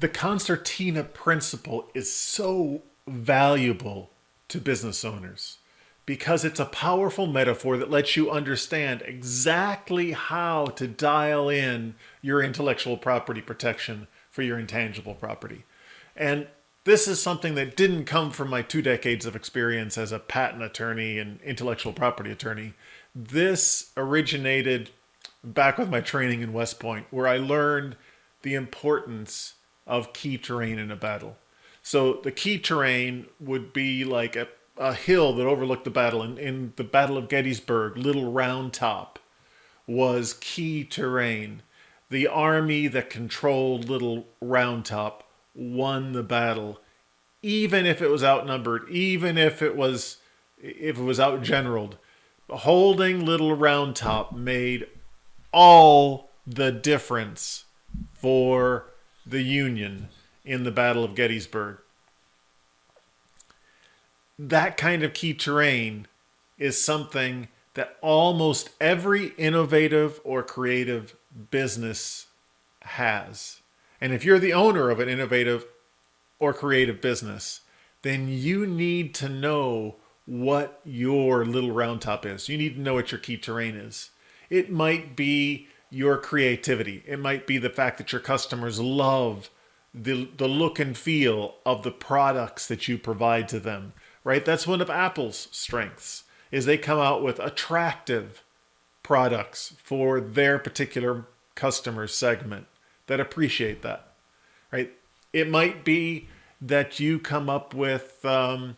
The Concertina Principle is so valuable to business owners because it's a powerful metaphor that lets you understand exactly how to dial in your intellectual property protection for your intangible property. And this is something that didn't come from my 2 decades of experience as a patent attorney and intellectual property attorney. This originated back with my training in West Point, where I learned the importance of key terrain in a battle. So the key terrain would be like a hill that overlooked the battle. In the Battle of Gettysburg, Little Round Top was key terrain. The army that controlled Little Round Top won the battle, even if it was outnumbered, even if it was outgeneraled. Holding Little Round Top made all the difference for the Union in the Battle of Gettysburg. That kind of key terrain is something that almost every innovative or creative business has. And if you're the owner of an innovative or creative business, then you need to know what your little round top is. You need to know what your key terrain is. It might be your creativity. It might be the fact that your customers love the look and feel of the products that you provide to them, right? That's one of Apple's strengths, is they come out with attractive products for their particular customer segment that appreciate that, right? It might be that you come up with a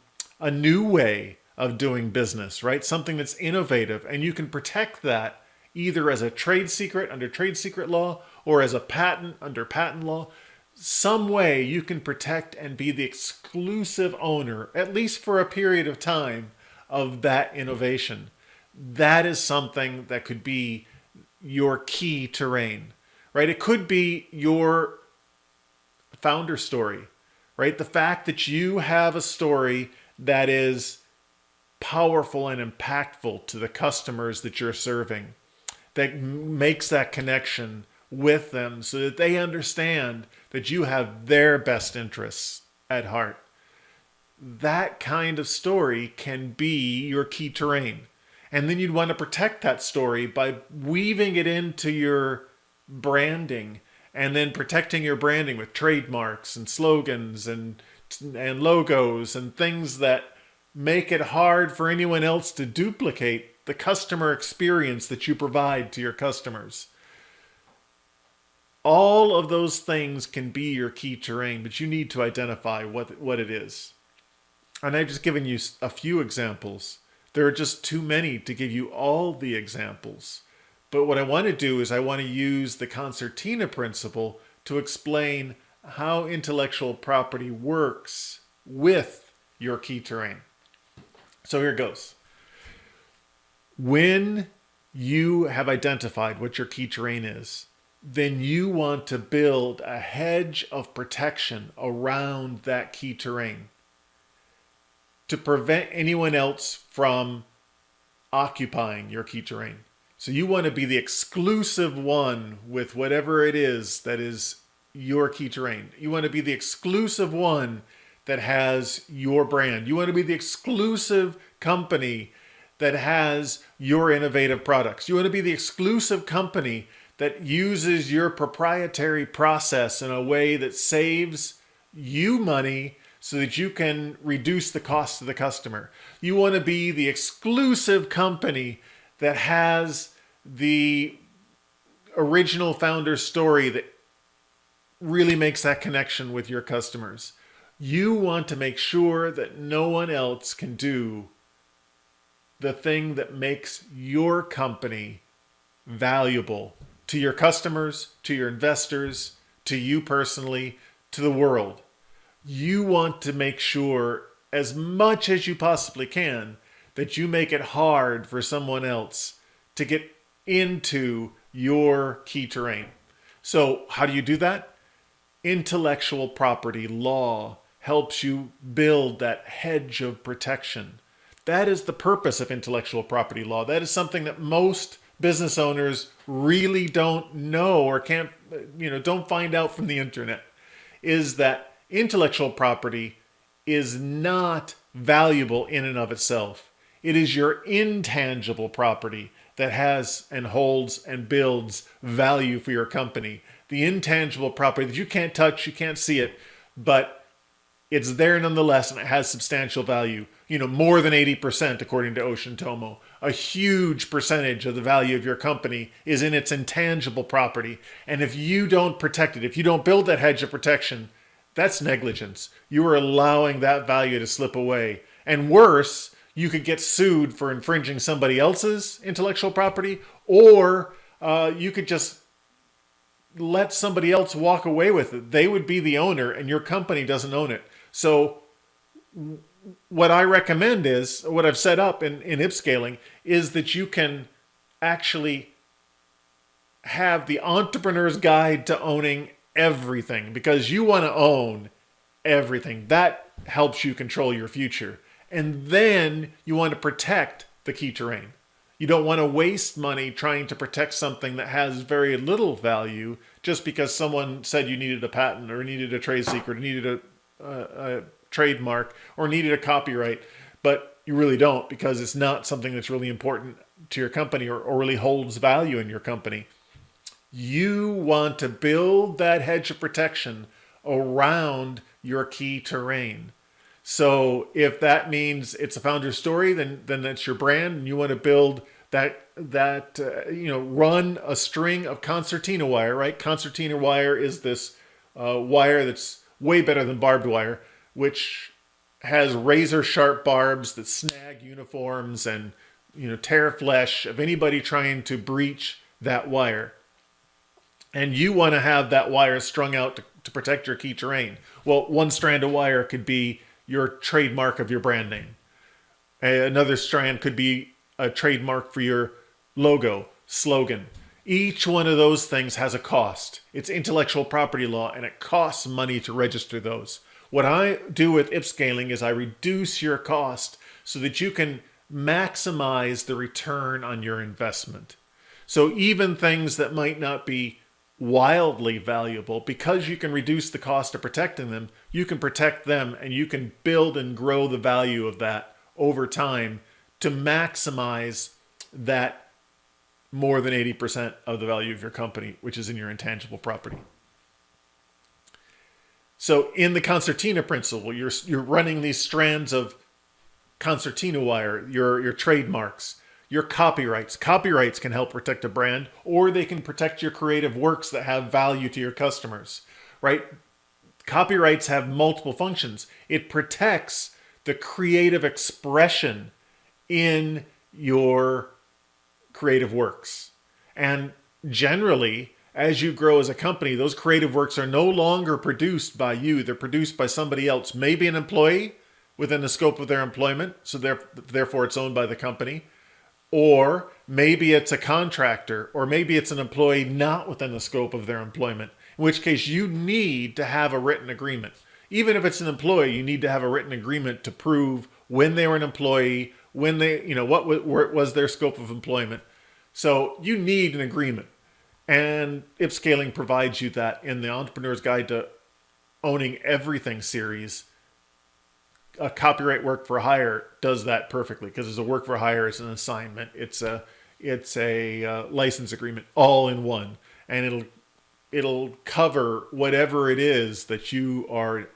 new way of doing business, right? Something that's innovative, and you can protect that either as a trade secret under trade secret law or as a patent under patent law. Some way you can protect and be the exclusive owner, at least for a period of time, of that innovation. That is something that could be your key terrain, right? It could be your founder story, right? The fact that you have a story that is powerful and impactful to the customers that you're serving, that makes that connection with them so that they understand that you have their best interests at heart. That kind of story can be your key terrain. And then you'd want to protect that story by weaving it into your branding, and then protecting your branding with trademarks and slogans and logos and things that make it hard for anyone else to duplicate the customer experience that you provide to your customers. All of those things can be your key terrain, but you need to identify what it is. And I've just given you a few examples. There are just too many to give you all the examples. But what I want to do is I want to use the Concertina Principle to explain how intellectual property works with your key terrain. So here goes. When you have identified what your key terrain is, then you want to build a hedge of protection around that key terrain to prevent anyone else from occupying your key terrain. So you want to be the exclusive one with whatever it is that is your key terrain. You want to be the exclusive one that has your brand. You want to be the exclusive company that has your innovative products. You want to be the exclusive company that uses your proprietary process in a way that saves you money so that you can reduce the cost to the customer. You want to be the exclusive company that has the original founder story that really makes that connection with your customers. You want to make sure that no one else can do the thing that makes your company valuable to your customers, to your investors, to you personally, to the world. You want to make sure, as much as you possibly can, that you make it hard for someone else to get into your key terrain. So how do you do that? Intellectual property law helps you build that hedge of protection. That is the purpose of intellectual property law. That is something that most business owners really don't know or don't find out from the internet. is that intellectual property is not valuable in and of itself. It is your intangible property that has and holds and builds value for your company. The intangible property that you can't touch, you can't see it, but it's there nonetheless, and it has substantial value. More than 80%, according to Ocean Tomo. A huge percentage of the value of your company is in its intangible property. And if you don't protect it, if you don't build that hedge of protection, that's negligence. You are allowing that value to slip away. And worse, you could get sued for infringing somebody else's intellectual property, or you could just let somebody else walk away with it. They would be the owner, and your company doesn't own it. So what I recommend is, what I've set up in iPscaling, is that you can actually have the entrepreneur's guide to owning everything, because you want to own everything. That helps you control your future. And then you want to protect the key terrain. You don't want to waste money trying to protect something that has very little value just because someone said you needed a patent or needed a trade secret or needed a trademark or needed a copyright, but you really don't, because it's not something that's really important to your company or really holds value in your company. You want to build that hedge of protection around your key terrain. So if that means it's a founder's story, then that's your brand, and you want to build run a string of concertina wire, right? Concertina wire is this wire that's way better than barbed wire, which has razor sharp barbs that snag uniforms and tear flesh of anybody trying to breach that wire. And you want to have that wire strung out to protect your key terrain. Well, one strand of wire could be your trademark of your brand name. Another strand could be a trademark for your logo, slogan. Each one of those things has a cost. It's intellectual property law, and it costs money to register those. What I do with iPscaling is I reduce your cost so that you can maximize the return on your investment. So even things that might not be wildly valuable, because you can reduce the cost of protecting them, you can protect them, and you can build and grow the value of that over time to maximize that more than 80% of the value of your company, which is in your intangible property. So in the Concertina Principle, you're running these strands of concertina wire, your trademarks, your copyrights. Copyrights can help protect a brand, or they can protect your creative works that have value to your customers, right? Copyrights have multiple functions. It protects the creative expression in your creative works. And generally, as you grow as a company, those creative works are no longer produced by you. They're produced by somebody else, maybe an employee within the scope of their employment, so therefore it's owned by the company. Or maybe it's a contractor, or maybe it's an employee not within the scope of their employment, in which case you need to have a written agreement. Even if it's an employee, you need to have a written agreement to prove when they were an employee, when they, what was their scope of employment. So you need an agreement. And iPscaling provides you that in the Entrepreneur's Guide to Owning Everything series. A copyright work for hire does that perfectly, because it's a work for hire, it's an assignment, it's a license agreement all in one, and it'll cover whatever it is that you are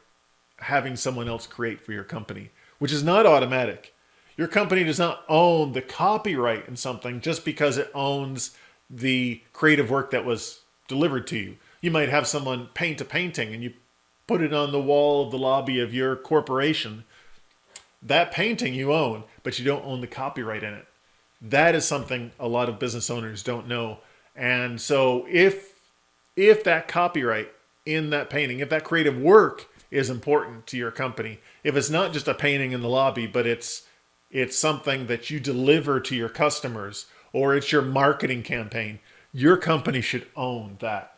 having someone else create for your company, which is not automatic. Your company does not own the copyright in something just because it owns the creative work that was delivered to you. You might have someone paint a painting and you put it on the wall of the lobby of your corporation. That painting you own, but you don't own the copyright in it. That is something a lot of business owners don't know. And so if that copyright in that painting, if that creative work is important to your company, if it's not just a painting in the lobby, but it's something that you deliver to your customers, or it's your marketing campaign, your company should own that.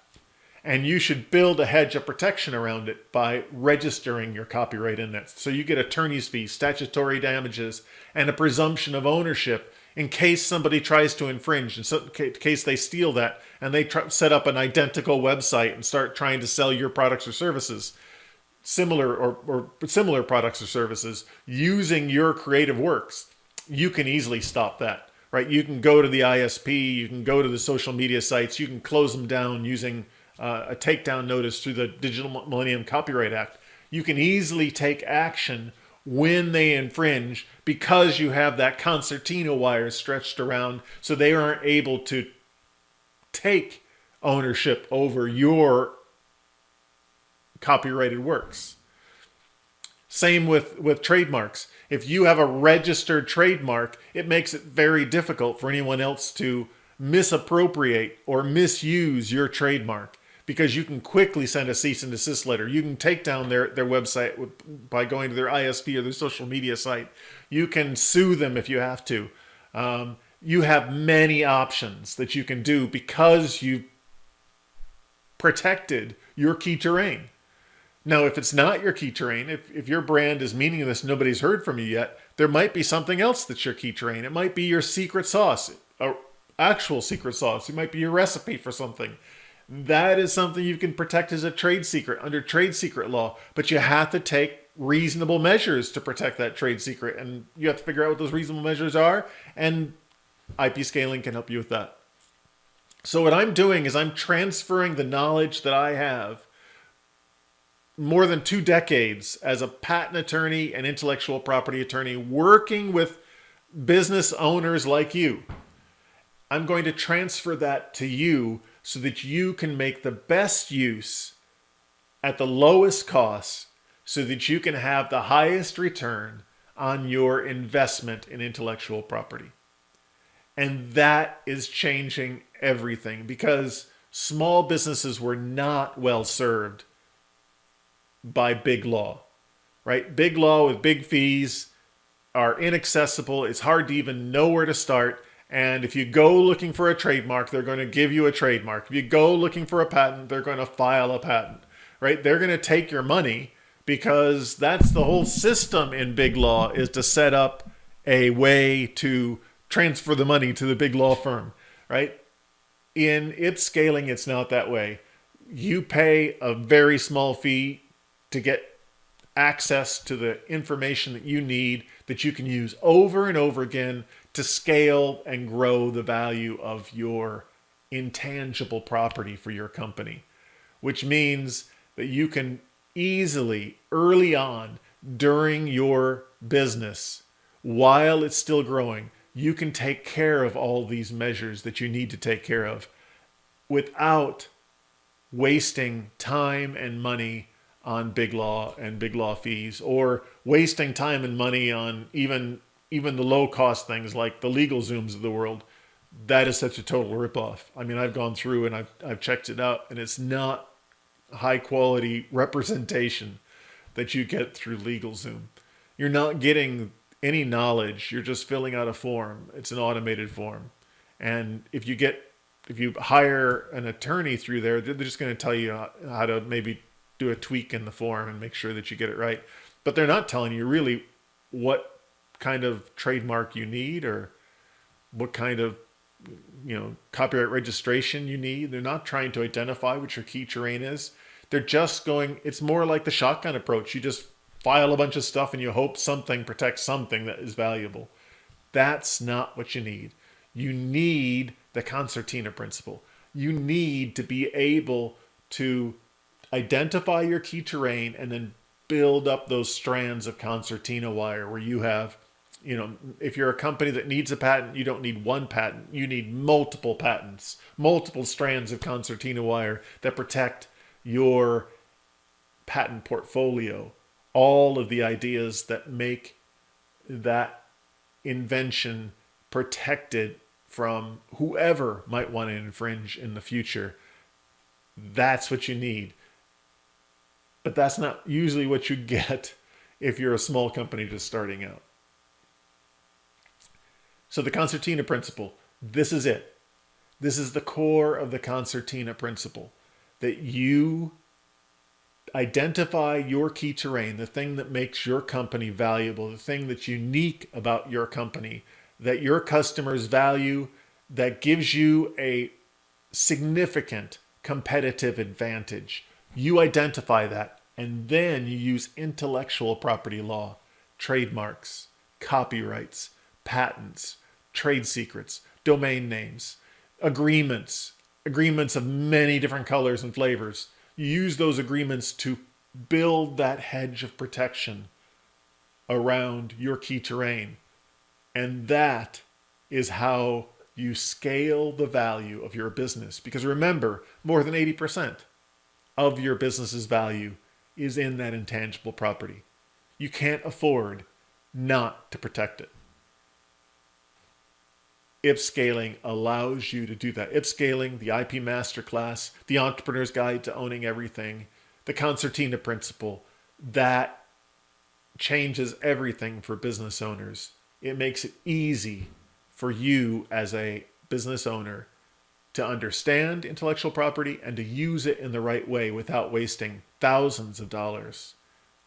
And you should build a hedge of protection around it by registering your copyright in it. So you get attorney's fees, statutory damages, and a presumption of ownership in case somebody tries to infringe, in case they steal that and they set up an identical website and start trying to sell your products or services, or similar products or services using your creative works, you can easily stop that, right? You can go to the ISP, you can go to the social media sites, you can close them down using a takedown notice through the Digital Millennium Copyright Act. You can easily take action when they infringe because you have that concertina wire stretched around so they aren't able to take ownership over your copyrighted works. Same with trademarks. If you have a registered trademark, it makes it very difficult for anyone else to misappropriate or misuse your trademark, because you can quickly send a cease and desist letter. You can take down their website by going to their ISP or their social media site. You can sue them if you have to. You have many options that you can do because you protected your key terrain. Now, if it's not your key terrain, if your brand is meaningless, nobody's heard from you yet, there might be something else that's your key terrain. It might be your secret sauce, or actual secret sauce. It might be your recipe for something. That is something you can protect as a trade secret under trade secret law, but you have to take reasonable measures to protect that trade secret, and you have to figure out what those reasonable measures are, and iPscaling can help you with that. So what I'm doing is I'm transferring the knowledge that I have more than 2 decades as a patent attorney and intellectual property attorney working with business owners like you. I'm going to transfer that to you so that you can make the best use at the lowest cost so that you can have the highest return on your investment in intellectual property. And that is changing everything, because small businesses were not well served by big law, right? Big law with big fees are inaccessible. It's hard to even know where to start. And if you go looking for a trademark, they're going to give you a trademark. If you go looking for a patent, they're going to file a patent, right? They're going to take your money, because that's the whole system in big law, is to set up a way to transfer the money to the big law firm, right? In iPscaling, it's not that way. You pay a very small fee to get access to the information that you need, that you can use over and over again to scale and grow the value of your intangible property for your company, which means that you can easily, early on during your business, while it's still growing, you can take care of all these measures that you need to take care of without wasting time and money on big law and big law fees, or wasting time and money on even the low cost things like the legal Zooms of the world. That is such a total ripoff. I mean, I've gone through and I've checked it out, and it's not high quality representation that you get through LegalZoom. You're not getting any knowledge. You're just filling out a form. It's an automated form. And if you hire an attorney through there, they're just going to tell you how to maybe do a tweak in the form and make sure that you get it right. But they're not telling you really what kind of trademark you need, or what kind of copyright registration you need. They're not trying to identify what your key terrain is. They're just going, it's more like the shotgun approach. You just file a bunch of stuff and you hope something protects something that is valuable. That's not what you need. You need the Concertina Principle. You need to be able to identify your key terrain and then build up those strands of concertina wire where you have, if you're a company that needs a patent, you don't need one patent. You need multiple patents, multiple strands of concertina wire that protect your patent portfolio. All of the ideas that make that invention protected from whoever might want to infringe in the future. That's what you need. But that's not usually what you get if you're a small company just starting out. So the Concertina Principle, this is it. This is the core of the Concertina Principle, that you identify your key terrain, the thing that makes your company valuable, the thing that's unique about your company, that your customers value, that gives you a significant competitive advantage. You identify that, and then you use intellectual property law, trademarks, copyrights, patents, trade secrets, domain names, agreements of many different colors and flavors. You use those agreements to build that hedge of protection around your key terrain. And that is how you scale the value of your business. Because remember, more than 80% of your business's value is in that intangible property. You can't afford not to protect it. iPscaling allows you to do that. iPscaling, the IP Masterclass, the Entrepreneur's Guide to Owning Everything, the Concertina Principle, that changes everything for business owners. It makes it easy for you as a business owner to understand intellectual property and to use it in the right way without wasting thousands of dollars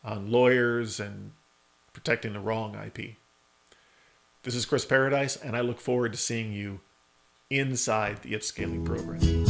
on lawyers and protecting the wrong IP. This is Chris Paradise, and I look forward to seeing you inside the iPscaling program.